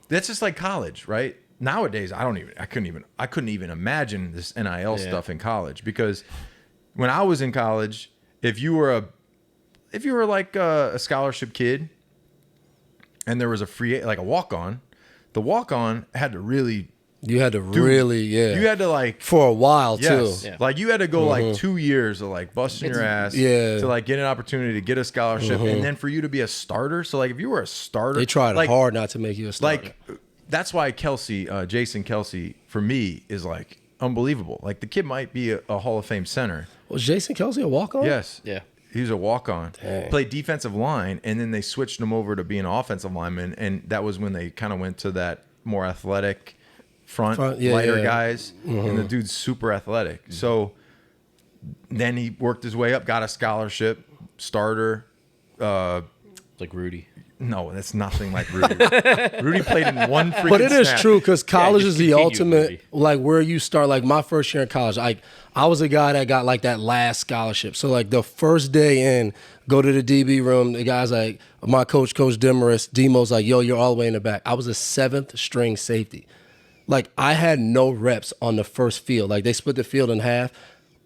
that's just like college, right? Nowadays, I couldn't even imagine this NIL stuff in college, because when I was in college, if you were like a scholarship kid and there was a walk-on, the walk-on had to really. You had to You had to like for a while too. Yeah. Like you had to go like 2 years of like busting your ass to like get an opportunity to get a scholarship, and then for you to be a starter. So like if you were a starter, they tried hard not to make you a starter. Like that's why Jason Kelsey for me is like unbelievable. Like the kid might be a Hall of Fame center. Was Jason Kelsey a walk-on? Yes. Yeah. He was a walk-on. Played defensive line, and then they switched him over to being an offensive lineman, and that was when they kind of went to that more athletic front lighter guys, and the dude's super athletic. So then he worked his way up, got a scholarship, starter. Like Rudy. No, that's nothing like Rudy. Rudy played in one freaking But it is snap. true, because college is the ultimate, Rudy. like where you start. Like my first year in college, I was a guy that got like that last scholarship. So like the first day in, go to the DB room, the guy's like, my coach, Coach Demo's like, yo, you're all the way in the back. I was a 7th string safety. Like I had no reps on the first field. Like they split the field in half.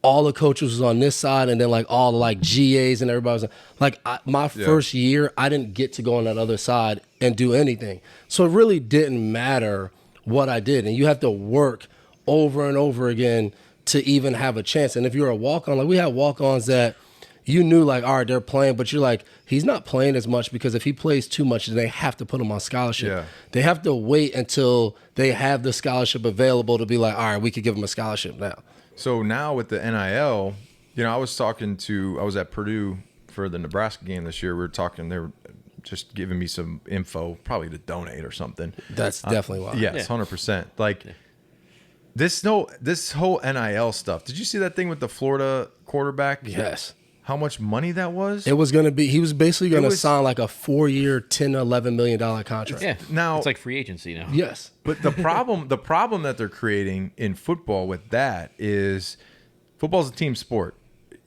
All the coaches was on this side, and then like all the like GAs and everybody was like, my first year, I didn't get to go on that other side and do anything. So it really didn't matter what I did. And you have to work over and over again to even have a chance. And if you're a walk-on, like we had walk-ons that you knew like, all right, they're playing, but you're like, he's not playing as much, because if he plays too much, then they have to put him on scholarship. Yeah. They have to wait until they have the scholarship available to be like, all right, we could give him a scholarship now. So now with the NIL, I was at Purdue for the Nebraska game this year. We were talking, they were just giving me some info, probably to donate or something. That's definitely why. Yes, 100%. Like this whole NIL stuff. Did you see that thing with the Florida quarterback? Yes. How much money that was? It was going to be, he was basically going to sign like a 4-year, $10, $11 million contract. Yeah. Now it's like free agency now. Yes. But the problem that they're creating in football with that is football's a team sport.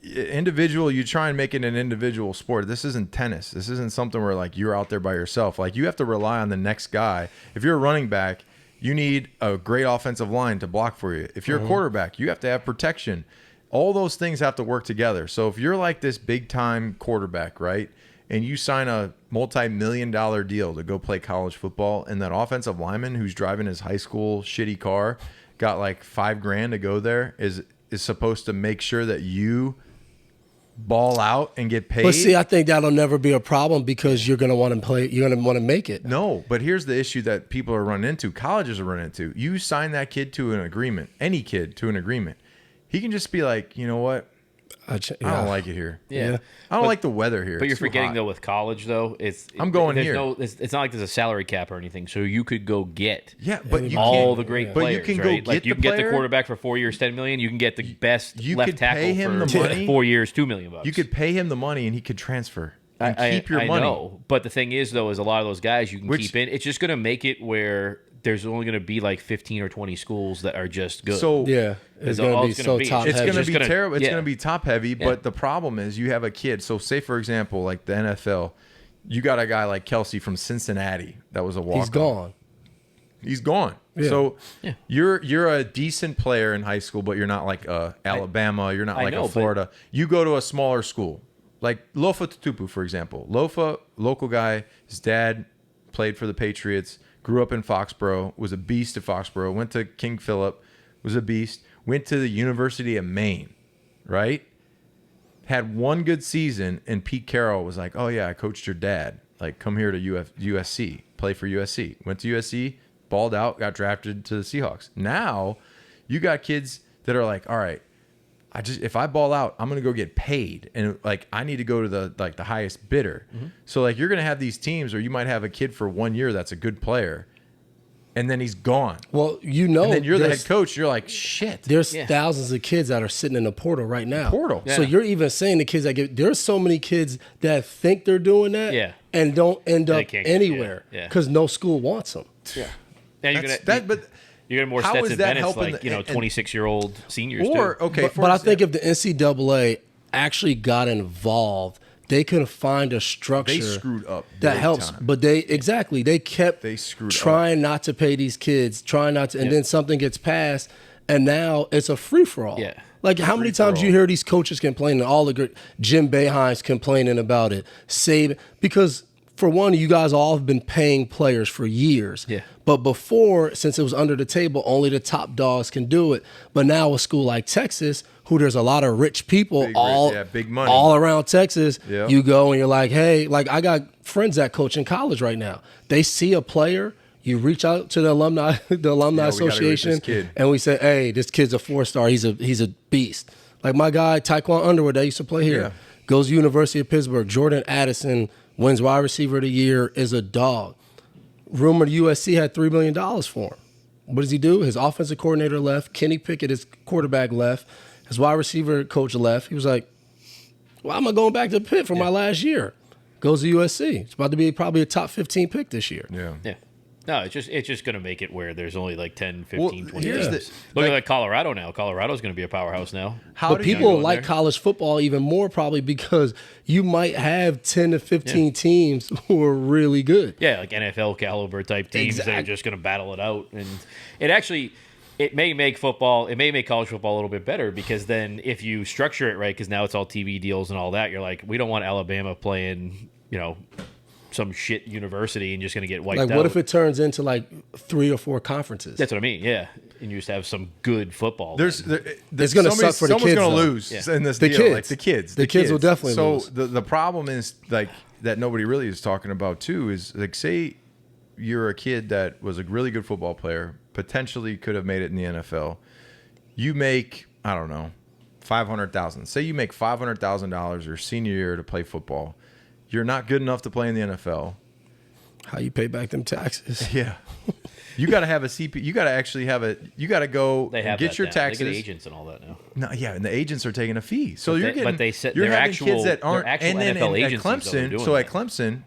Individual, you try and make it an individual sport. This isn't tennis. This isn't something where like you're out there by yourself. Like you have to rely on the next guy. If you're a running back, you need a great offensive line to block for you. If you're a quarterback, you have to have protection. All those things have to work together. So if you're like this big time quarterback, right, and you sign a multi-million-dollar deal to go play college football, and that offensive lineman who's driving his high school shitty car got like $5,000 to go there, is supposed to make sure that you ball out and get paid. But see, I think that'll never be a problem, because you're going to want to play. You're going to want to make it. No, but here's the issue that people are running into. Colleges are running into. You sign that kid to an agreement, any kid to an agreement. He can just be like, you know what? I don't like it here. Yeah. I don't like the weather here. But you're forgetting, though, with college, though, I'm going here. It's not like there's a salary cap or anything, so you could go get all the great players. But you can go you can get the quarterback for 4 years, $10 million. You can get the best left tackle pay him for the money. 4 years, $2 million. You could pay him the money, and he could transfer and keep your money. I know, but the thing is, though, is a lot of those guys you can keep in. It's just going to make it where there's only going to be like 15 or 20 schools that are just good. So it's going to be so top heavy. It's going to be terrible. It's going to be top heavy. But the problem is, you have a kid. So say for example, like the NFL, you got a guy like Kelsey from Cincinnati that was a walk-on. He's gone. Yeah. So you're a decent player in high school, but you're not like Alabama. You're not like a Florida. You go to a smaller school, like Lofa Tutupu, for example. Lofa, local guy. His dad played for the Patriots. Grew up in Foxborough, was a beast at Foxborough, went to King Philip, was a beast, went to the University of Maine, right? Had one good season, and Pete Carroll was like, oh, yeah, I coached your dad. Like, come here to USC, play for USC. Went to USC, balled out, got drafted to the Seahawks. Now, you got kids that are like, all right, if I ball out, I'm gonna go get paid, and like I need to go to the highest bidder. So like you're gonna have these teams, or you might have a kid for 1 year that's a good player, and then he's gone. Well, and then you're the head coach. You're like, shit. There's thousands of kids that are sitting in the portal right now. Yeah. So you're even saying the kids that there's so many kids that think they're doing that, and don't end up anywhere because no school wants them. Yeah. You're getting more Stetson Bennett's like 26-year-old seniors but I think if the NCAA actually got involved they couldn't find a structure. They screwed up. That helps. Time. But they kept trying not to pay these kids, trying not to, and then something gets passed, and now it's a free for all. Yeah. Like how many times you hear these coaches complaining, all the great Jim Boeheim's complaining about it, because for one, you guys all have been paying players for years. Yeah. But before, since it was under the table, only the top dogs can do it. But now a school like Texas, who there's a lot of rich people big money all around Texas, you go and you're like, hey, like I got friends that coach in college right now. They see a player, you reach out to the alumni association, and we say, hey, this kid's a 4-star. He's a beast. Like my guy, Taekwon Underwood, that used to play here, goes to University of Pittsburgh. Jordan Addison wins wide receiver of the year, is a dog. Rumored USC had $3 million for him. What does he do? His offensive coordinator left. Kenny Pickett, his quarterback, left. His wide receiver coach left. He was like, why am I going back to Pitt for my last year? Goes to USC. It's about to be probably a top 15 pick this year. Yeah. No, it's just going to make it where there's only like 10, 15, 20 teams. Look at Colorado now. Colorado's going to be a powerhouse now. But people like college football even more probably because you might have 10 to 15 teams who are really good. Yeah, like NFL caliber type teams that are just going to battle it out. And it may make college football a little bit better because then if you structure it right, because now it's all TV deals and all that, you're like, we don't want Alabama playing, some shit university and just going to get wiped out. Like, what if it turns into like 3 or 4 conferences? That's what I mean, yeah. And you just have some good football. It's going to suck for the kids. Someone's going to lose in this deal. Kids. Like the kids. The kids will definitely lose. So the problem is like that nobody really is talking about too is like say you're a kid that was a really good football player, potentially could have made it in the NFL. You make, I don't know, $500,000. Say you make $500,000 your senior year to play football. You're not good enough to play in the NFL. How you pay back them taxes? Yeah. You got to have a CP. You got to actually have a. You got to go and get your taxes. They get agents and all that now. No, yeah, and the agents are taking a fee. So you're having kids that aren't. And then at Clemson, at Clemson,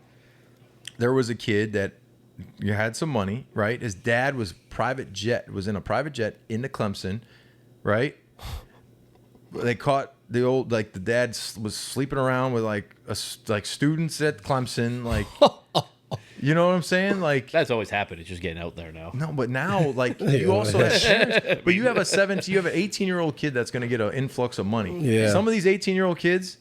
there was a kid that had some money, right? His dad was in a private jet into Clemson, right? They caught the old the dad was sleeping around with students at Clemson, you know what I'm saying? Like that's always happened. It's just getting out there now. No, but now you also have parents, but you have an 18-year-old kid that's going to get an influx of money. Yeah. Some of these 18-year-old kids,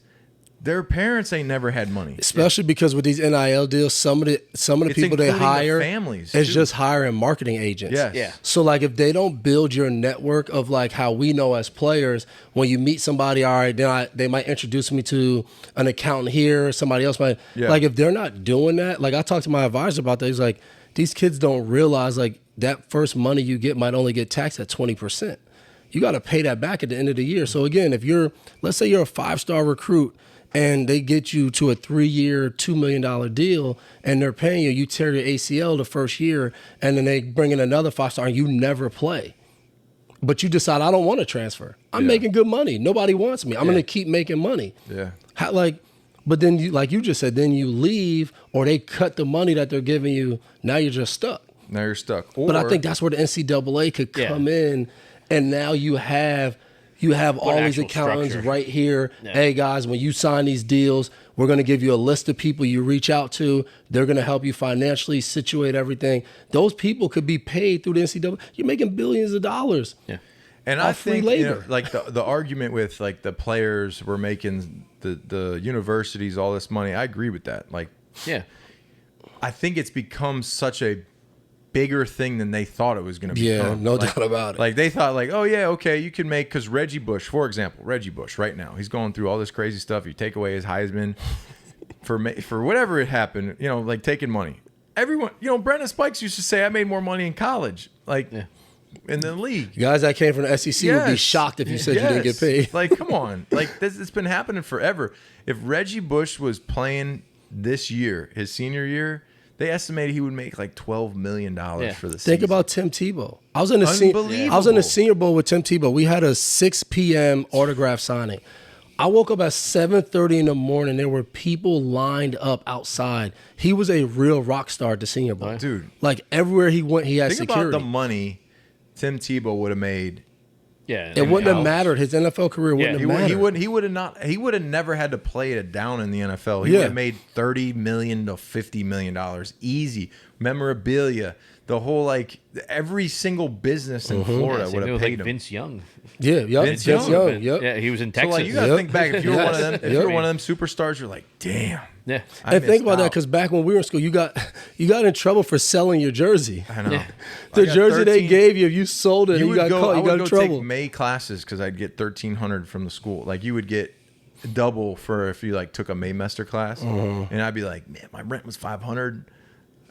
their parents ain't never had money. Especially because with these NIL deals, some of the people they hire is just hiring marketing agents. Yes. Yeah. So if they don't build your network of how we know as players, when you meet somebody, all right, they might introduce me to an accountant here, somebody else might. Yeah. If they're not doing that, I talked to my advisor about that. He's like, these kids don't realize that first money you get might only get taxed at 20%. You got to pay that back at the end of the year. So again, let's say you're a 5-star recruit, and they get you to a 3-year, $2 million deal, and they're paying you tear your ACL the first year, and then they bring in another 5-star, and you never play. But you decide, I don't want to transfer. I'm making good money. Nobody wants me. I'm going to keep making money. Yeah. But then, you just said, then you leave, or they cut the money that they're giving you. Now you're just stuck. Now you're stuck. But I think that's where the NCAA could come in, and now you have all these accountants right here. Yeah. Hey, guys, when you sign these deals, we're going to give you a list of people you reach out to. They're going to help you financially situate everything. Those people could be paid through the NCAA. You're making billions of dollars. Yeah. And I think the argument with the players were making the universities all this money, I agree with that. I think it's become such a bigger thing than they thought it was going to be. Yeah, no doubt about it. They thought oh yeah, okay, you can make, because Reggie Bush, for example, right now, he's going through all this crazy stuff. You take away his Heisman for whatever it happened, taking money. Everyone, Brendan Spikes used to say, I made more money in college, in the league. Guys that came from the SEC would be shocked if you said you didn't get paid. Come on, it's been happening forever. If Reggie Bush was playing this year, his senior year, they estimated he would make $12 million for the season. Think about Tim Tebow. I was in the Senior Bowl with Tim Tebow. We had a 6 p.m. autograph signing. I woke up at 7:30 in the morning. There were people lined up outside. He was a real rock star at the Senior Bowl. Dude. Everywhere he went, he had security. Think about the money Tim Tebow would have made Yeah, it wouldn't have mattered. His NFL career wouldn't have mattered. He would have never had to play it down in the NFL. He would have made $30 million to $50 million easy. Memorabilia, the whole like every single business in Florida would have paid him. Vince Young. Vince Young. Yeah, he was in Texas. So like you got to think back. If you were one of them, if you were one of them superstars, you're like, damn. Yeah, and think about that because back when we were in school, you got in trouble for selling your jersey. I know. The jersey they gave you, if you sold it, you got caught. You got in trouble. Take May classes because I'd get $1,300 from the school. Like you would get double for if you like took a Maymester class, and I'd be like, man, my rent was $500.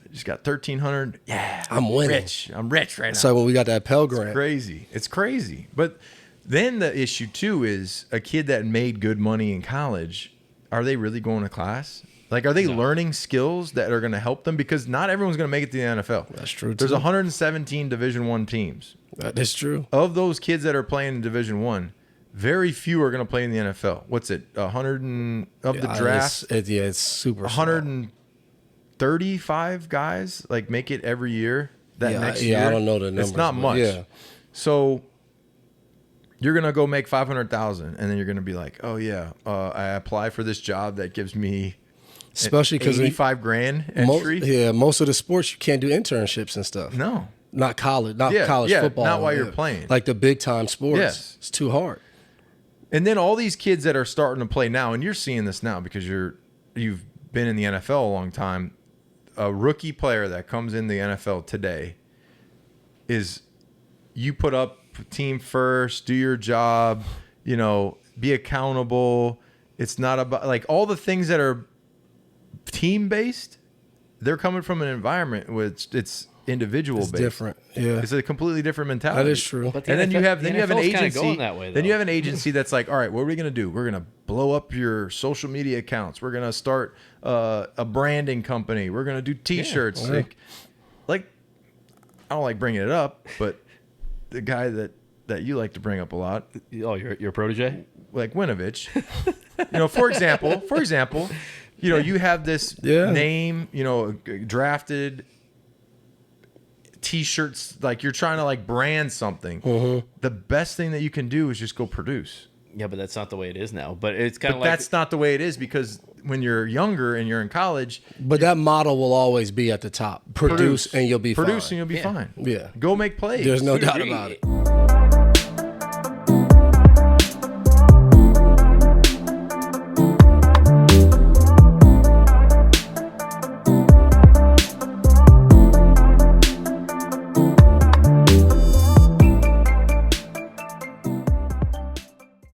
I just got $1,300. Yeah, I'm winning. I'm rich right now. So when we got that Pell Grant, it's crazy. But then the issue too is a kid that made good money in college. Are they really going to class? Like, are they learning skills that are going to help them? Because not everyone's going to make it to the NFL. That's true, too. There's 117 Division I teams. That is true. Of those kids that are playing in Division I, very few are going to play in the NFL. What's it? 100 of the draft? It's super 135 guys, like, make it every year next year. I don't know the numbers. It's not much. Yeah. So you're going to go make $500,000, and then you're going to be like, oh, yeah, I apply for this job that gives me especially because $85,000 entry. Most of the sports you can't do internships and stuff. No. Not college football. Not while you're playing. Like the big time sports. Yes. It's too hard. And then all these kids that are starting to play now, and you're seeing this now because you've been in the NFL a long time. A rookie player that comes in the NFL today is you put up team first, do your job, be accountable. It's not about like all the things that are team based. They're coming from an environment which it's individual based. Different. Yeah. It's a completely different mentality. That is true. But and then you have an agency going that way, then you have an agency that's like, all right, what are we going to do? We're going to blow up your social media accounts. We're going to start a branding company. We're going to do t-shirts. Yeah. Like I don't like bringing it up, but the guy that you like to bring up a lot. Oh, your protege? Like Winovich. For example, you have this name, drafted T-shirts, like you're trying to like brand something. The best thing that you can do is just go produce. Yeah, but that's not the way it is now. But it's kind of like that's not the way it is because when you're younger and you're in college. But that model will always be at the top. Produce and you'll be fine. Produce and you'll be fine. Yeah. Go make plays. There's no doubt about it.